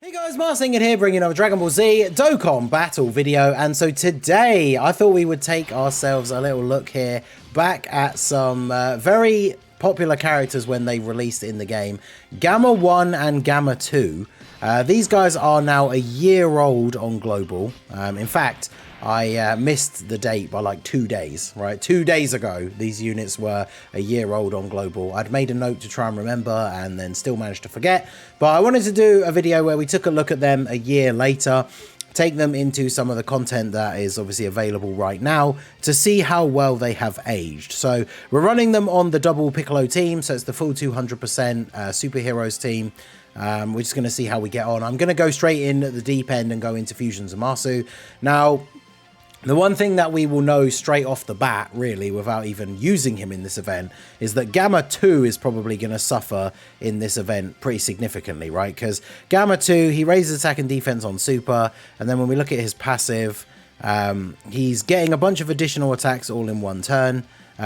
Hey guys, Marsinger here, bringing another Dragon Ball Z Dokkan battle video. And so today, I thought we would take ourselves a little look here back at some very popular characters when they released in the game. Gamma 1 and Gamma 2. These guys are now a year old on Global. In fact, I missed the date by like 2 days, right? 2 days ago, these units were a year old on Global. I'd made a note to try and remember and then still managed to forget. But I wanted to do a video where we took a look at them a year later, take them into some of the content that is obviously available right now to see how well they have aged. So we're running them on the double Piccolo team, so it's the full 200% superheroes team. We're just going to see how we get on. I'm going to go straight in at the deep end and go into Fusions and Zamasu. Now, the one thing that we will know straight off the bat, really, without even using him in this event, is that Gamma 2 is probably going to suffer in this event pretty significantly, right? Because Gamma 2, he raises attack and defense on Super, and then when we look at his passive, he's getting a bunch of additional attacks all in one turn.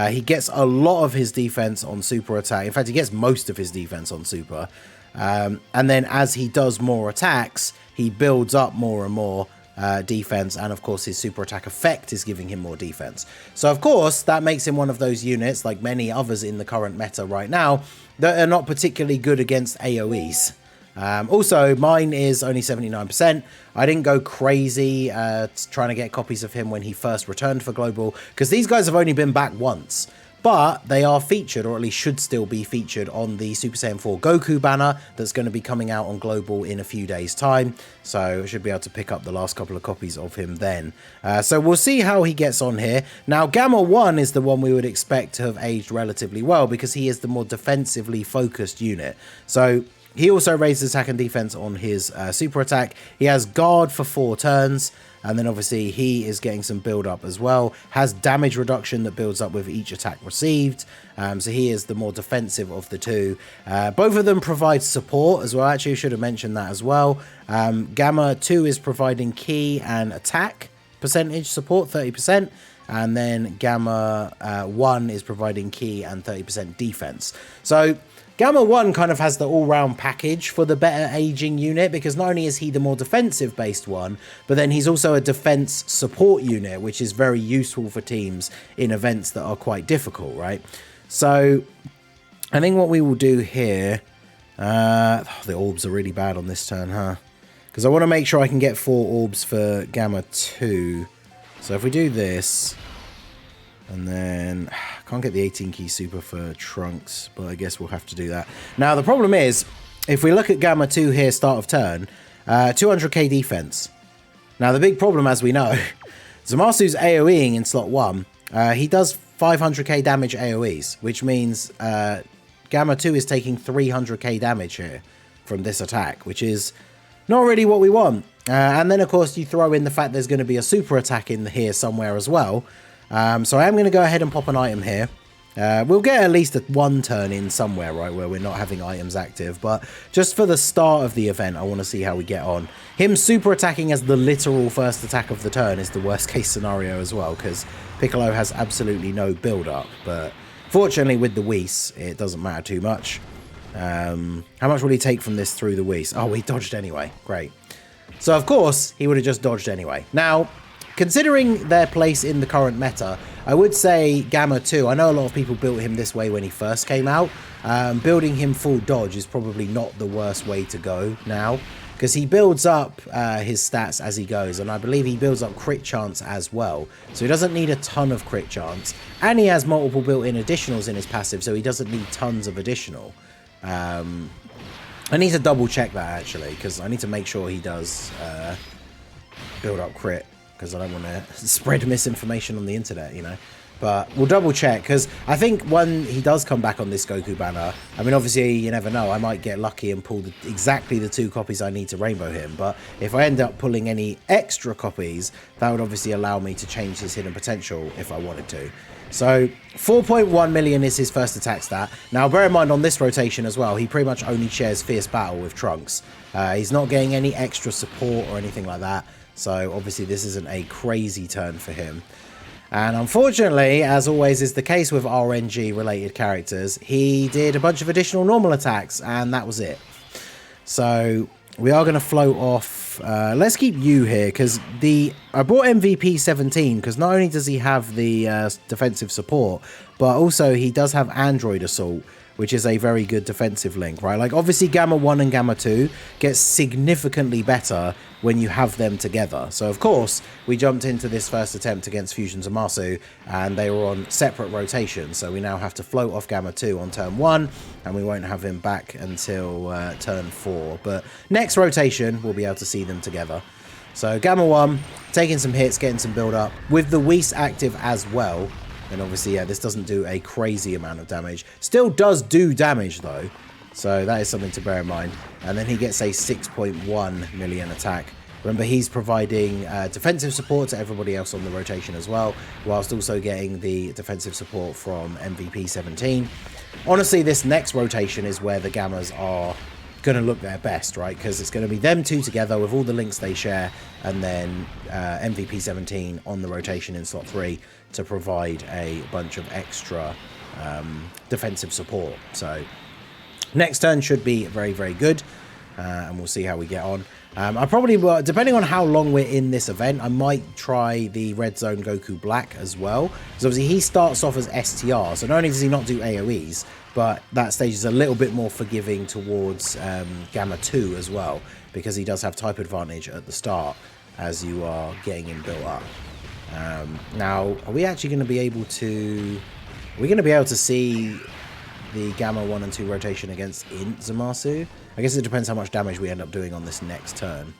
He gets a lot of his defense on Super attack. In fact, he gets most of his defense on Super. And then as he does more attacks, he builds up more and more defense, and of course his super attack effect is giving him more defense. So of course that makes him one of those units, like many others in the current meta right now, that are not particularly good against AoEs. Also, mine is only 79%. I didn't go crazy trying to get copies of him when he first returned for Global, because these guys have only been back once. But they are featured, or at least should still be featured, on the Super Saiyan 4 Goku banner that's going to be coming out on Global in a few days' time. So I should be able to pick up the last couple of copies of him then. So we'll see how he gets on here. Now, Gamma 1 is the one we would expect to have aged relatively well, because he is the more defensively focused unit. So he also raises attack and defense on his super attack. He has guard for 4 turns. And then obviously he is getting some build up as well. Has damage reduction that builds up with each attack received. So he is the more defensive of the two. Both of them provide support as well. Actually, I should have mentioned that as well. Gamma 2 is providing key and attack percentage support, 30%. And then Gamma 1 is providing key and 30% defense. So Gamma 1 kind of has the all-round package for the better aging unit, because not only is he the more defensive-based one, but then he's also a defense support unit, which is very useful for teams in events that are quite difficult, right? So I think what we will do here... the orbs are really bad on this turn, huh? Because I want to make sure I can get 4 orbs for Gamma 2. So if we do this... And then, I can't get the 18 key super for Trunks, but I guess we'll have to do that. Now, the problem is, if we look at Gamma 2 here, start of turn, 200k defense. Now, the big problem, as we know, Zamasu's AoEing in slot 1, he does 500k damage AoEs, which means Gamma 2 is taking 300k damage here from this attack, which is not really what we want. And then, of course, you throw in the fact there's going to be a super attack in here somewhere as well. So I am going to go ahead and pop an item here. We'll get at least 1 turn in somewhere, right, where we're not having items active. But just for the start of the event, I want to see how we get on. Him super attacking as the literal first attack of the turn is the worst case scenario as well, because Piccolo has absolutely no build up. But fortunately with the Whis, it doesn't matter too much. How much will he take from this through the Whis? Oh, he dodged anyway. Great. So of course, he would have just dodged anyway. Now, considering their place in the current meta, I would say Gamma 2, I know a lot of people built him this way when he first came out. Building him full dodge is probably not the worst way to go now, because he builds up his stats as he goes, and I believe he builds up crit chance as well. So he doesn't need a ton of crit chance, and he has multiple built-in additionals in his passive, so he doesn't need tons of additional. I need to double check that actually, because I need to make sure he does build up crit, because I don't want to spread misinformation on the internet, you know. But we'll double check, because I think when he does come back on this Goku banner, I mean, obviously, you never know. I might get lucky and pull exactly the 2 copies I need to rainbow him. But if I end up pulling any extra copies, that would obviously allow me to change his hidden potential if I wanted to. So 4.1 million is his first attack stat. Now, bear in mind on this rotation as well, he pretty much only shares Fierce Battle with Trunks. He's not getting any extra support or anything like that. So obviously this isn't a crazy turn for him. And unfortunately, as always is the case with RNG related characters, he did a bunch of additional normal attacks and that was it. So we are going to float off. Let's keep you here because I brought MVP 17 because not only does he have the defensive support, but also he does have Android Assault, which is a very good defensive link, right? Like, obviously, Gamma 1 and Gamma 2 gets significantly better when you have them together. So, of course, we jumped into this first attempt against Fusion Zamasu, and they were on separate rotations. So we now have to float off Gamma 2 on turn 1, and we won't have him back until turn 4. But next rotation, we'll be able to see them together. So Gamma 1, taking some hits, getting some build-up, with the Whis active as well. And obviously, yeah, this doesn't do a crazy amount of damage. Still does do damage, though. So that is something to bear in mind. And then he gets a 6.1 million attack. Remember, he's providing defensive support to everybody else on the rotation as well, whilst also getting the defensive support from MVP 17. Honestly, this next rotation is where the Gammas are going to look their best, right? Because it's going to be them two together with all the links they share, and then MVP 17 on the rotation in slot 3 to provide a bunch of extra defensive support. So next turn should be very, very good, and we'll see how we get on. I probably will, depending on how long we're in this event, I might try the Red Zone Goku Black as well, because obviously he starts off as STR, so not only does he not do AoEs, but that stage is a little bit more forgiving towards Gamma 2 as well, because he does have type advantage at the start as you are getting him built up. Now, are we actually going to be able to... Are we going to be able to see the Gamma 1 and 2 rotation against Int Zamasu? I guess it depends how much damage we end up doing on this next turn.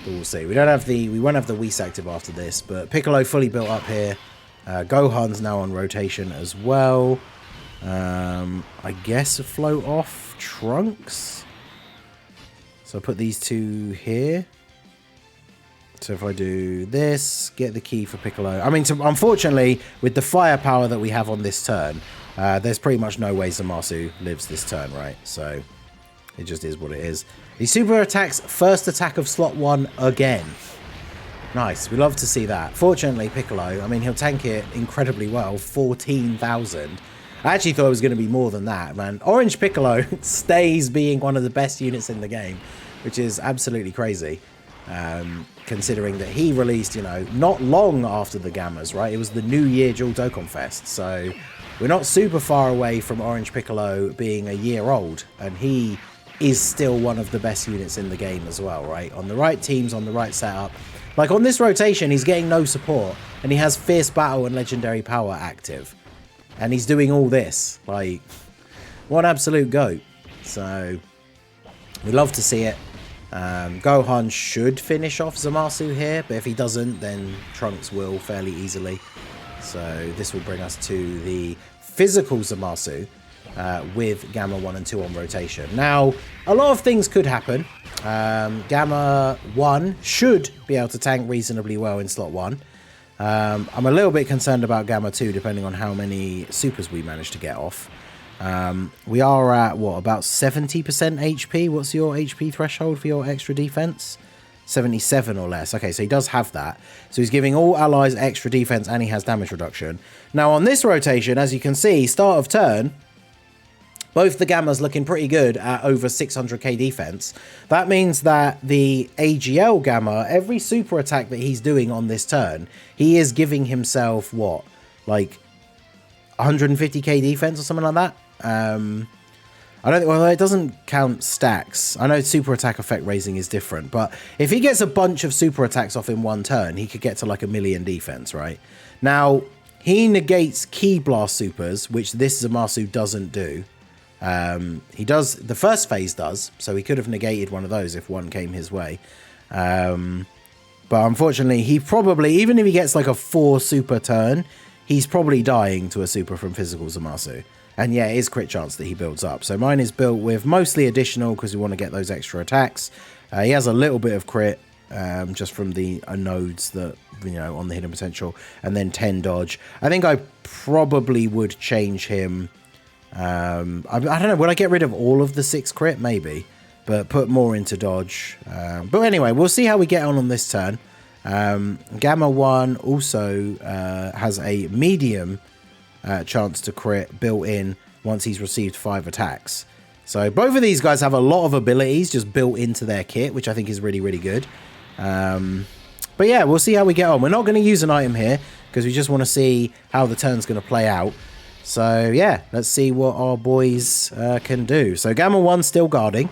But we'll see. We won't have the Whis active after this, but Piccolo fully built up here. Gohan's now on rotation as well. I guess a float off Trunks. So I put these two here. So if I do this, get the key for Piccolo. I mean, unfortunately, with the firepower that we have on this turn, there's pretty much no way Zamasu lives this turn, right? So it just is what it is. The super attacks first attack of slot 1 again. Nice. We love to see that. Fortunately, Piccolo, I mean, he'll tank it incredibly well. 14,000. I actually thought it was going to be more than that, man. Orange Piccolo stays being one of the best units in the game, which is absolutely crazy. Considering that he released, you know, not long after the Gammas, right? It was the New Year dual Dokkan Fest, so we're not super far away from Orange Piccolo being a year old, and he is still one of the best units in the game as well, right? On the right teams, on the right setup. Like on this rotation, he's getting no support, and he has Fierce Battle and Legendary Power active, and he's doing all this. Like, what absolute goat. So we love to see it. Gohan should finish off Zamasu here, but if he doesn't, then Trunks will fairly easily. So this will bring us to the physical Zamasu with Gamma 1 and 2 on rotation. Now, a lot of things could happen. Gamma 1 should be able to tank reasonably well in slot 1. I'm a little bit concerned about Gamma 2, depending on how many supers we manage to get off. We are at, what, about 70% HP? What's your HP threshold for your extra defense? 77 or less. Okay, so he does have that. So he's giving all allies extra defense and he has damage reduction. Now on this rotation, as you can see, start of turn, both the Gammas looking pretty good at over 600k defense. That means that the AGL Gamma, every super attack that he's doing on this turn, he is giving himself, what, like 150k defense or something like that? I don't. Well, it doesn't count stacks. I know super attack effect raising is different, but if he gets a bunch of super attacks off in one turn, he could get to like 1 million defense, right? Now, he negates Ki Blast supers, which this Zamasu doesn't do. He does, the first phase does, so he could have negated one of those if one came his way. But unfortunately, he probably, even if he gets like a 4 super turn, he's probably dying to a super from physical Zamasu. And yeah, it is crit chance that he builds up. So mine is built with mostly additional because we want to get those extra attacks. He has a little bit of crit just from the nodes that, you know, on the hidden potential. And then 10 dodge. I think I probably would change him. I don't know. Would I get rid of all of the 6 crit? Maybe. But put more into dodge. But anyway, we'll see how we get on this turn. Gamma 1 also has a medium chance to crit built in once he's received 5 attacks. So both of these guys have a lot of abilities just built into their kit, which I think is really, really good. But yeah, we'll see how we get on. We're not going to use an item here because we just want to see how the turn's going to play out. So yeah, let's see what our boys can do. So Gamma 1 still guarding.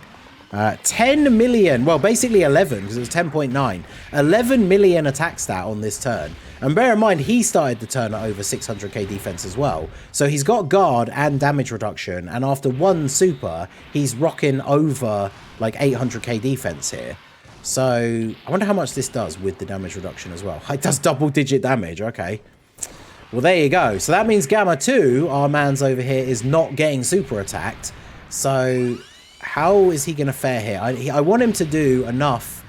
10 million, well, basically 11 because it was 10.9. 11 million attack stat on this turn. And bear in mind, he started the turn at over 600k defense as well. So he's got guard and damage reduction. And after one super, he's rocking over like 800k defense here. So I wonder how much this does with the damage reduction as well. It does double digit damage. Okay. Well, there you go. So that means Gamma 2, our man's over here, is not getting super attacked. So how is he going to fare here? I want him to do enough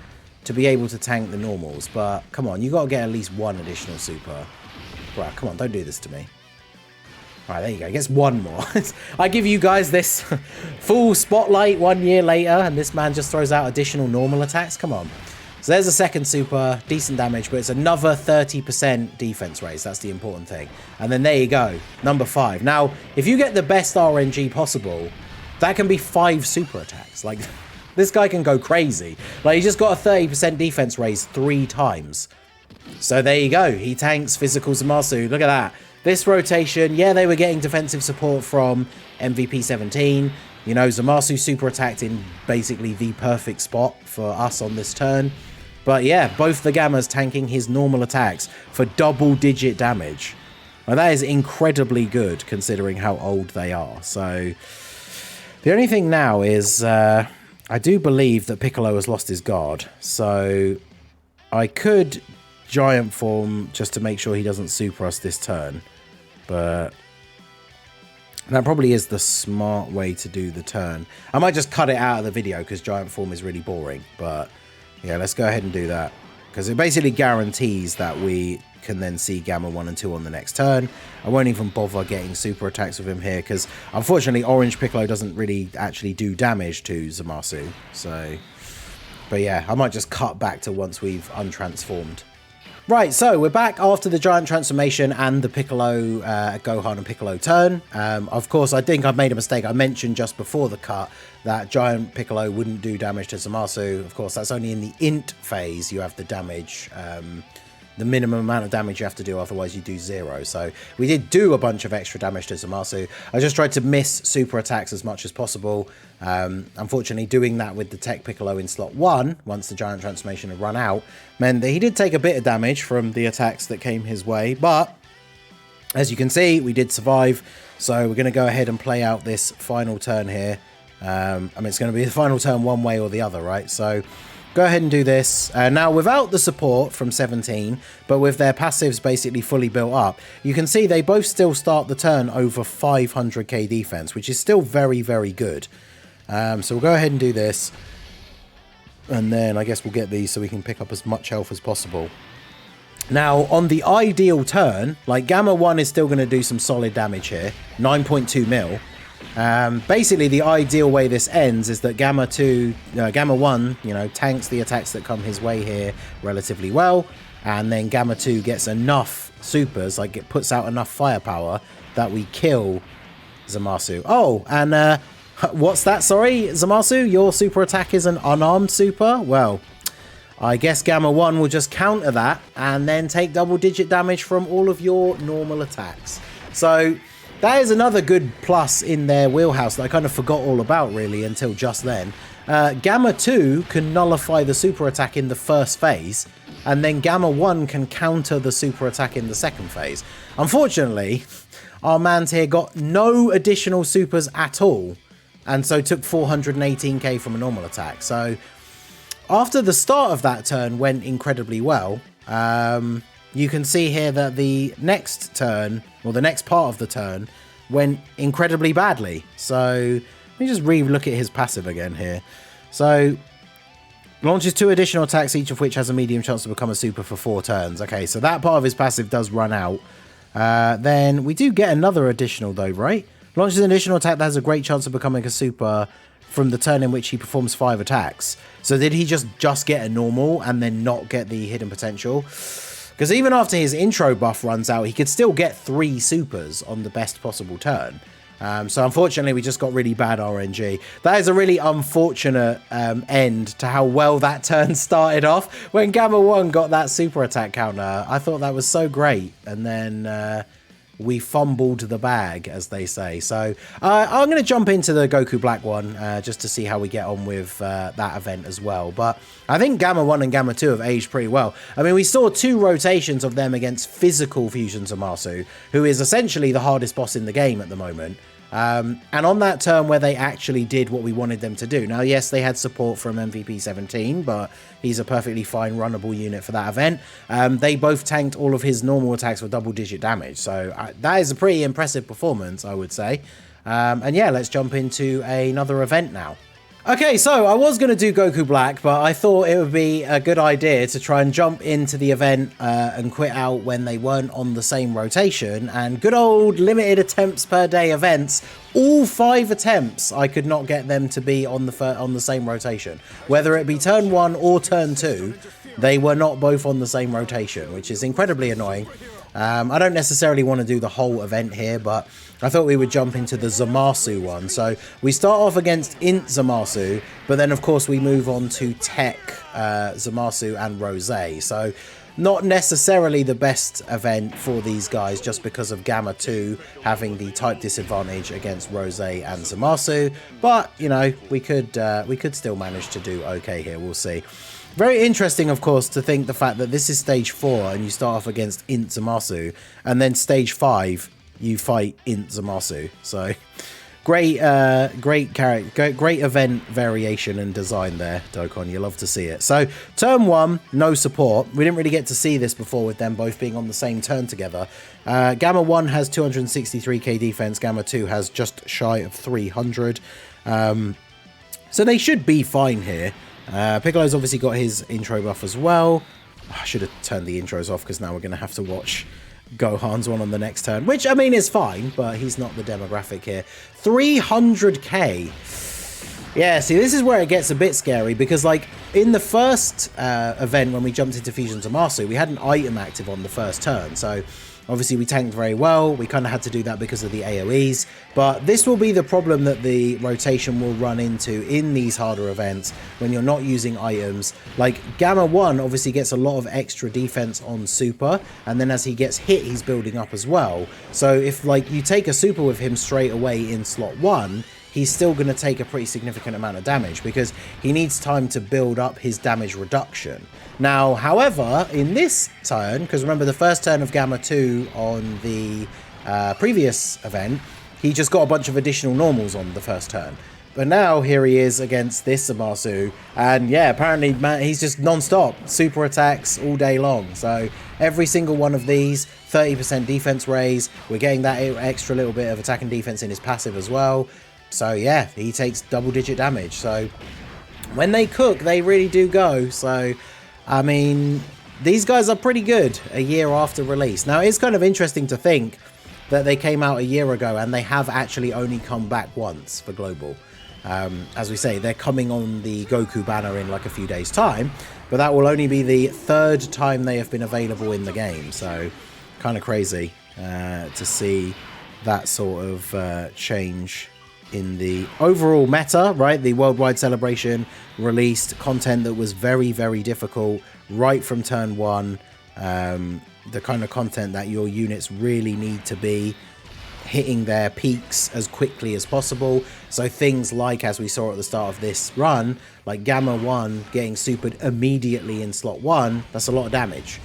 to be able to tank the normals. But come on, you got to get at least one additional super. Right, come on, don't do this to me. All right, there you go. He gets one more. I give you guys this full spotlight 1 year later, and this man just throws out additional normal attacks. Come on. So there's a second super, decent damage, but it's another 30% defense raise. That's the important thing. And then there you go, number 5. Now, if you get the best RNG possible, that can be 5 super attacks. Like, this guy can go crazy. Like, he just got a 30% defense raise 3 times. So there you go. He tanks physical Zamasu. Look at that. This rotation, yeah, they were getting defensive support from MVP 17. You know, Zamasu super attacked in basically the perfect spot for us on this turn. But yeah, both the Gammas tanking his normal attacks for double-digit damage. Now, that is incredibly good considering how old they are. So the only thing now is I do believe that Piccolo has lost his guard. So I could Giant Form just to make sure he doesn't super us this turn. But that probably is the smart way to do the turn. I might just cut it out of the video because Giant Form is really boring. But yeah, let's go ahead and do that. Because it basically guarantees that we can then see Gamma 1 and 2 on the next turn. I won't even bother getting super attacks with him here. Because unfortunately, Orange Piccolo doesn't really actually do damage to Zamasu. So, but yeah, I might just cut back to once we've untransformed. Right, so we're back after the giant transformation and the Piccolo, Gohan and Piccolo turn. Of course, I think I've made a mistake. I mentioned just before the cut that giant Piccolo wouldn't do damage to Zamasu. Of course, that's only in the int phase you have the damage, the minimum amount of damage you have to do, otherwise you do 0. So we did do a bunch of extra damage to Zamasu. I just tried to miss super attacks as much as possible. Unfortunately, doing that with the Tech Piccolo in slot 1, once the giant transformation had run out, meant that he did take a bit of damage from the attacks that came his way. But as you can see, we did survive. So we're going to go ahead and play out this final turn here. I mean, it's going to be the final turn one way or the other, right? So go ahead and do this. Now, without the support from 17, but with their passives basically fully built up, you can see they both still start the turn over 500k defense, which is still very, very good. So we'll go ahead and do this. And then I guess we'll get these so we can pick up as much health as possible. Now, on the ideal turn, like Gamma 1 is still going to do some solid damage here. 9.2 mil. Basically, the ideal way this ends is that Gamma 1, you know, tanks the attacks that come his way here relatively well, and then Gamma 2 gets enough supers, like it puts out enough firepower that we kill Zamasu. Oh, and what's that? Sorry, Zamasu, your super attack is an unarmed super? Well, I guess Gamma 1 will just counter that and then take double-digit damage from all of your normal attacks. So that is another good plus in their wheelhouse that I kind of forgot all about, really, until just then. Gamma 2 can nullify the super attack in the first phase, and then Gamma 1 can counter the super attack in the second phase. Unfortunately, our man's here got no additional supers at all, and so took 418k from a normal attack. So after the start of that turn went incredibly well, you can see here that the next turn, or the next part of the turn, went incredibly badly. So let me just re-look at his passive again here. So launches 2 additional attacks, each of which has a medium chance to become a super for 4 turns. Okay, so that part of his passive does run out. Then we do get another additional though, right? Launches an additional attack that has a great chance of becoming a super from the turn in which he performs 5 attacks. So did he just get a normal and then not get the hidden potential? Because even after his intro buff runs out, he could still get 3 supers on the best possible turn. So unfortunately, we just got really bad RNG. That is a really unfortunate end to how well that turn started off. When Gamma 1 got that super attack counter, I thought that was so great. And then we fumbled the bag, as they say. So I'm going to jump into the Goku Black one just to see how we get on with that event as well. But I think Gamma 1 and Gamma 2 have aged pretty well. I mean, we saw 2 rotations of them against physical Fusion Zamasu, who is essentially the hardest boss in the game at the moment. And on that turn where they actually did what we wanted them to do. Now, yes, they had support from MVP 17, but he's a perfectly fine runnable unit for that event. They both tanked all of his normal attacks with double-digit damage. So that is a pretty impressive performance, I would say. And yeah, let's jump into another event now. Okay, so I was going to do Goku Black, but I thought it would be a good idea to try and jump into the event and quit out when they weren't on the same rotation. And good old limited attempts per day events, all 5 attempts, I could not get them to be on the same rotation. Whether it be turn 1 or turn 2, they were not both on the same rotation, which is incredibly annoying. I don't necessarily want to do the whole event here, but I thought we would jump into the Zamasu one. So we start off against Int Zamasu, but then of course we move on to Tech Zamasu and Rose. So not necessarily the best event for these guys just because of Gamma 2 having the type disadvantage against Rose and Zamasu. But, you know, we could still manage to do okay here. We'll see. Very interesting, of course, to think the fact that this is stage 4 and you start off against Int Zamasu, and then stage 5 you fight Int Zamasu. So great event variation and design there, Dokkan. You love to see it. So turn 1, no support. We didn't really get to see this before with them both being on the same turn together. Gamma 1 has 263k defense. Gamma 2 has just shy of 300. So they should be fine here. Piccolo's obviously got his intro buff as well. I should have turned the intros off because now we're going to have to watch Gohan's one on the next turn, which I mean is fine, but he's not the demographic here. 300k. Yeah, see, this is where it gets a bit scary because, like, in the first event when we jumped into Fusion Zamasu, we had an item active on the first turn, so obviously we tanked very well. We kind of had to do that because of the AoEs, but this will be the problem that the rotation will run into in these harder events when you're not using items. Like Gamma 1 obviously gets a lot of extra defense on super, and then as he gets hit, he's building up as well. So if like you take a super with him straight away in slot 1, he's still going to take a pretty significant amount of damage because he needs time to build up his damage reduction. Now, however, in this turn, because remember the first turn of Gamma 2 on the previous event, he just got a bunch of additional normals on the first turn. But now here he is against this Zamasu, and yeah, apparently man, he's just non-stop super attacks all day long. So every single one of these, 30% defense raise. We're getting that extra little bit of attack and defense in his passive as well. So yeah, he takes double-digit damage. So when they cook, they really do go. So I mean, these guys are pretty good a year after release. Now, it's kind of interesting to think that they came out a year ago and they have actually only come back once for Global. As we say, they're coming on the Goku banner in like a few days' time, but that will only be the 3rd time they have been available in the game. So kind of crazy to see that sort of change in the overall meta, right? The worldwide celebration released content that was very, very difficult right from turn 1. The kind of content that your units really need to be hitting their peaks as quickly as possible. So things like, as we saw at the start of this run, like Gamma 1 getting supered immediately in slot 1, that's a lot of damage.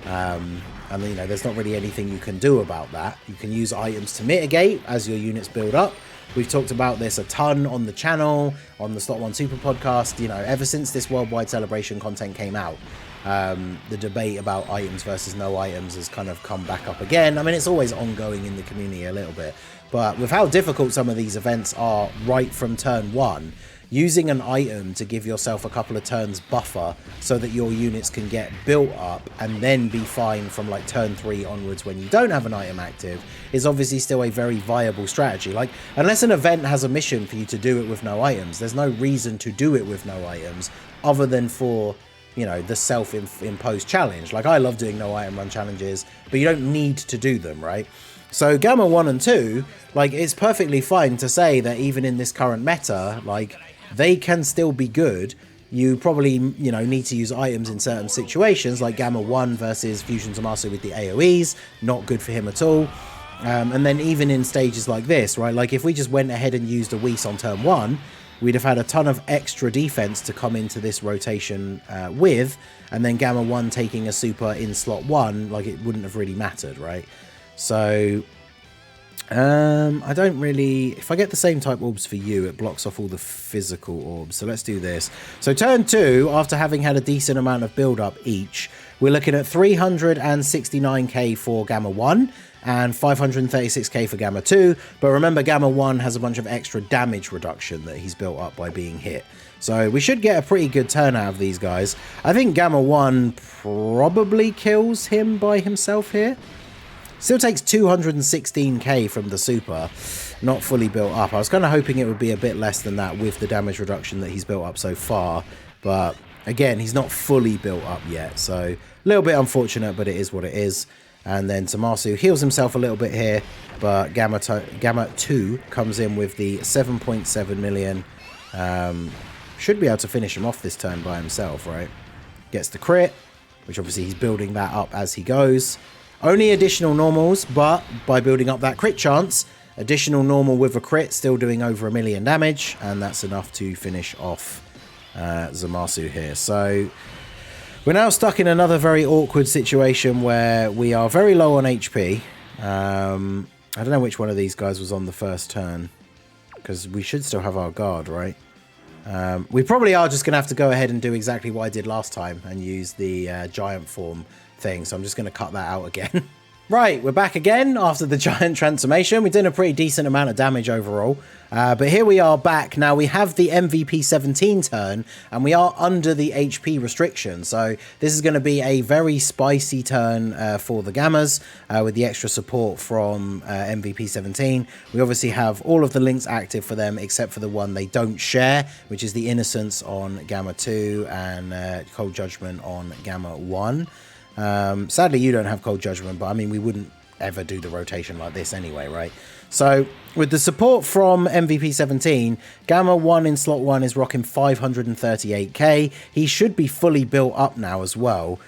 And you know, there's not really anything you can do about that. You can use items to mitigate as your units build up. We've talked about this a ton on the channel, on the Slot 1 Super podcast, you know, ever since this worldwide celebration content came out. The debate about items versus no items has kind of come back up again. I mean, it's always ongoing in the community a little bit, but with how difficult some of these events are right from turn 1, using an item to give yourself a couple of turns buffer so that your units can get built up and then be fine from like turn 3 onwards when you don't have an item active is obviously still a very viable strategy. Like, unless an event has a mission for you to do it with no items, there's no reason to do it with no items other than for, you know, the self-imposed challenge. Like, I love doing no item run challenges, but you don't need to do them, right? So Gamma 1 and 2, like, it's perfectly fine to say that even in this current meta, like, they can still be good. You probably, you know, need to use items in certain situations, like Gamma 1 versus Fusion Zamasu with the AoEs, not good for him at all. And then even in stages like this, right, like if we just went ahead and used a Whis on turn 1, we'd have had a ton of extra defense to come into this rotation with, and then Gamma 1 taking a super in slot 1, like it wouldn't have really mattered, right? So I don't really, if I get the same type orbs for you, it blocks off all the physical orbs. So let's do this. So turn 2, after having had a decent amount of build up each, we're looking at 369k for Gamma 1 and 536k for Gamma 2. But remember, Gamma 1 has a bunch of extra damage reduction that he's built up by being hit. So we should get a pretty good turn out of these guys. I think Gamma 1 probably kills him by himself here. Still takes 216k from the super, not fully built up. I was kind of hoping it would be a bit less than that with the damage reduction that he's built up so far. But again, he's not fully built up yet. So a little bit unfortunate, but it is what it is. And then Zamasu heals himself a little bit here. But Gamma 2 comes in with the 7.7 million. Should be able to finish him off this turn by himself, right? Gets the crit, which obviously he's building that up as he goes. Only additional normals, but by building up that crit chance, additional normal with a crit, still doing over 1 million damage, and that's enough to finish off Zamasu here. So we're now stuck in another very awkward situation where we are very low on HP. I don't know which one of these guys was on the first turn, because we should still have our guard, right? We probably are just going to have to go ahead and do exactly what I did last time and use the giant form thing, so I'm just going to cut that out again. Right, we're back again after the giant transformation. We did a pretty decent amount of damage overall, but here we are back. Now we have the MVP 17 turn, and we are under the HP restriction, so this is going to be a very spicy turn for the Gammas, with the extra support from MVP 17. We obviously have all of the links active for them, except for the one they don't share, which is the Innocence on Gamma 2 and Cold Judgment on Gamma 1. Sadly, you don't have Cold Judgment, but I mean, we wouldn't ever do the rotation like this anyway, right? So with the support from MVP 17, Gamma 1 in slot 1 is rocking 538k. He should be fully built up now as well,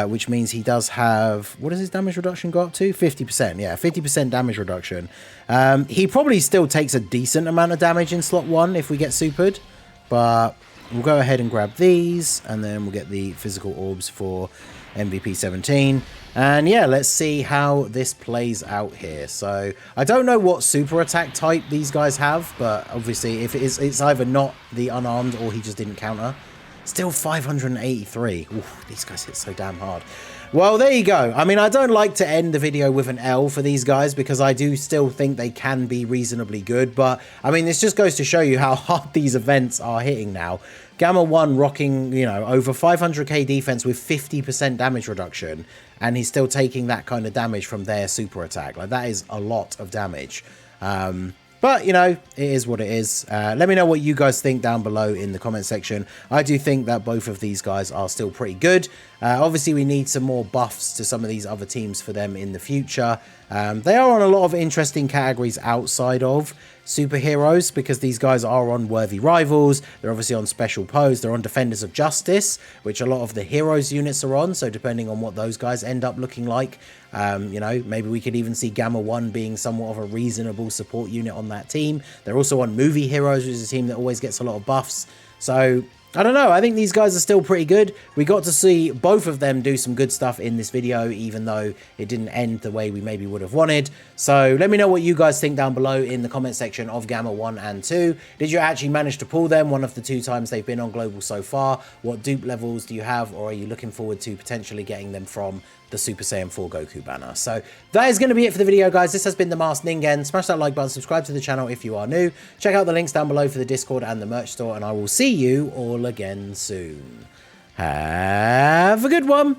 which means he does have, what does his damage reduction go up to? 50%, yeah, 50% damage reduction. He probably still takes a decent amount of damage in slot 1 if we get supered, but we'll go ahead and grab these, and then we'll get the physical orbs for MVP 17, and yeah, let's see how this plays out here. So I don't know what super attack type these guys have, but obviously if it's either not the unarmed or he just didn't counter. Still 583. Oof, these guys hit so damn hard. Well, there you go. I mean, I don't like to end the video with an L for these guys because I do still think they can be reasonably good. But, I mean, this just goes to show you how hard these events are hitting now. Gamma 1 rocking, you know, over 500k defense with 50% damage reduction. And he's still taking that kind of damage from their super attack. Like, that is a lot of damage. But, you know, it is what it is. Let me know what you guys think down below in the comment section. I do think that both of these guys are still pretty good. Obviously, we need some more buffs to some of these other teams for them in the future. They are on a lot of interesting categories outside of superheroes because these guys are on Worthy Rivals. They're obviously on Special Pose. They're on Defenders of Justice, which a lot of the heroes units are on. So depending on what those guys end up looking like, you know, maybe we could even see Gamma 1 being somewhat of a reasonable support unit on that team. They're also on Movie Heroes, which is a team that always gets a lot of buffs. So I don't know. I think these guys are still pretty good. We got to see both of them do some good stuff in this video, even though it didn't end the way we maybe would have wanted. So let me know what you guys think down below in the comment section of Gamma 1 and 2. Did you actually manage to pull them one of the 2 times they've been on Global so far? What dupe levels do you have, or are you looking forward to potentially getting them from the Super Saiyan 4 Goku banner? So that is going to be it for the video, guys. This has been the Masked Ningen. Smash that like button, subscribe to the channel if you are new. Check out the links down below for the Discord and the merch store, and I will see you all again soon. Have a good one.